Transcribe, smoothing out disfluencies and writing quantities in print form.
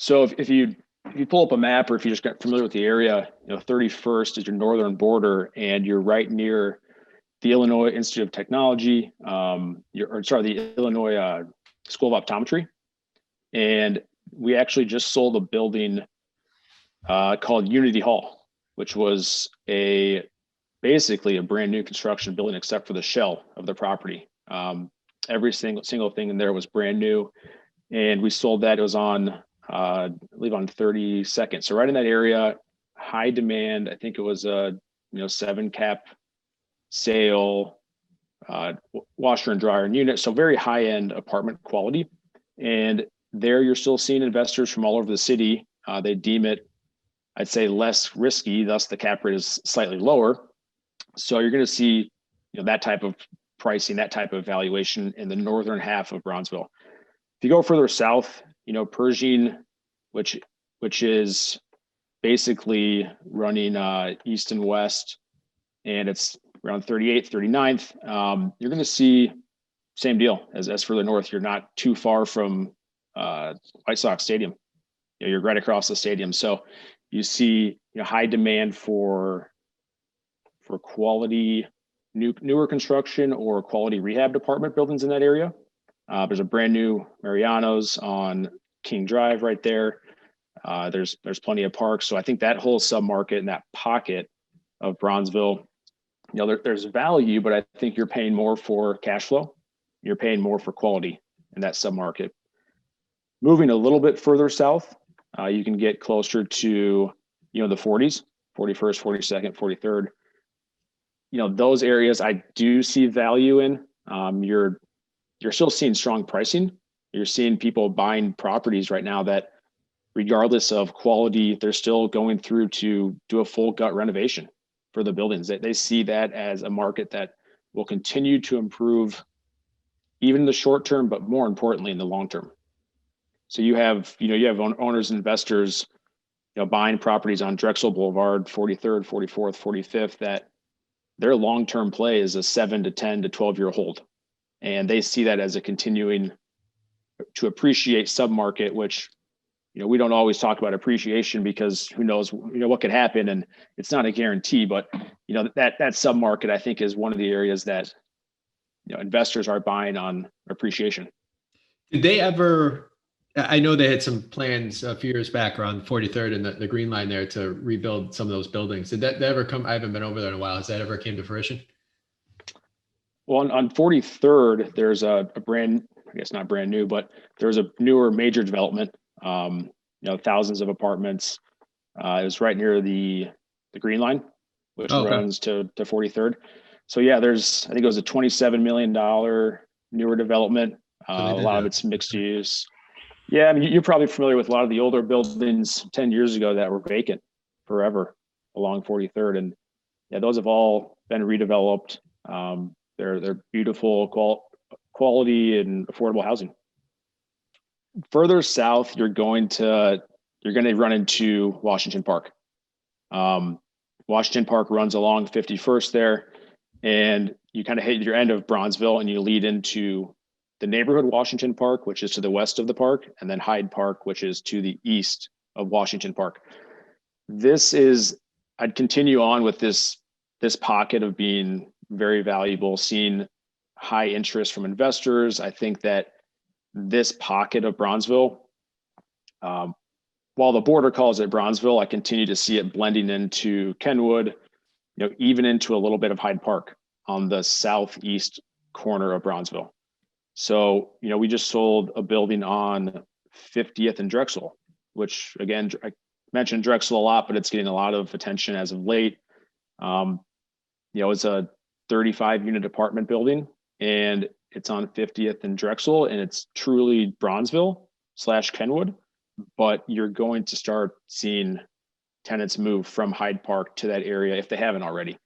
So if you pull up a map, or if you just got familiar with the area, 31st is your northern border, and you're right near the Illinois Institute of Technology, the Illinois School of Optometry. And we actually just sold a building called Unity Hall, which was basically a brand new construction building, except for the shell of the property. Every single thing in there was brand new, and we sold that. It was on, I believe, on 32nd. So right in that area, high demand. I think it was a 7 cap sale, washer and dryer unit. So very high end apartment quality. And there you're still seeing investors from all over the city. They deem it, I'd say, less risky. Thus the cap rate is slightly lower. So you're going to see that type of pricing, that type of valuation in the northern half of Bronzeville. If you go further south, 𝗬𝘃𝗃𝗀𝗃, which is basically running east and west, and it's around 38th, 39th. You're going to see same deal as further north. You're not too far from White Sox Stadium. You're right across the stadium. So you see high demand for quality newer construction or quality rehab apartment buildings in that area. There's a brand new Mariano's on King Drive right there. There's plenty of parks. So I think that whole submarket and that pocket of Bronzeville, there's value, but I think you're paying more for cash flow. You're paying more for quality in that submarket. Moving a little bit further south, you can get closer to the 40s, 41st, 42nd, 43rd. Those areas I do see value in. You're still seeing strong pricing. You're seeing people buying properties right now that, regardless of quality, they're still going through to do a full gut renovation for the buildings. They see that as a market that will continue to improve, even in the short term, but more importantly in the long term. So you have owners and investors, buying properties on Drexel Boulevard, 43rd, 44th, 45th, that their long-term play is a 7 to 10 to 12-year hold. And they see that as a continuing to appreciate submarket, which, we don't always talk about appreciation because who knows, what could happen, and it's not a guarantee, but that submarket, I think, is one of the areas that, investors are buying on appreciation. Did they ever, I know they had some plans a few years back around 43rd and the Green Line there to rebuild some of those buildings. Did that ever come? I haven't been over there in a while. Has that ever came to fruition? Well, on 43rd, there's a brand, I guess not brand new, but there's a newer major development, thousands of apartments. It was right near the Green Line, which runs to 43rd. So yeah, I think it was a $27 million newer development. A lot of it's mixed use. Yeah, I mean, you're probably familiar with a lot of the older buildings 10 years ago that were vacant forever along 43rd. And yeah, those have all been redeveloped. They're beautiful, quality and affordable housing. Further south, you're going to run into Washington Park. Washington Park runs along 51st there, and you kind of hit your end of Bronzeville and you lead into the neighborhood Washington Park, which is to the west of the park, and then Hyde Park, which is to the east of Washington Park. I'd continue on with this pocket of being very valuable, seeing high interest from investors. I think that this pocket of Bronzeville, while the border calls it Bronzeville, I continue to see it blending into Kenwood, even into a little bit of Hyde Park on the southeast corner of Bronzeville. So, we just sold a building on 50th and Drexel, which, again, I mentioned Drexel a lot, but it's getting a lot of attention as of late. It's a 35 unit apartment building, and it's on 50th and Drexel, and it's truly Bronzeville / Kenwood, but you're going to start seeing tenants move from Hyde Park to that area if they haven't already.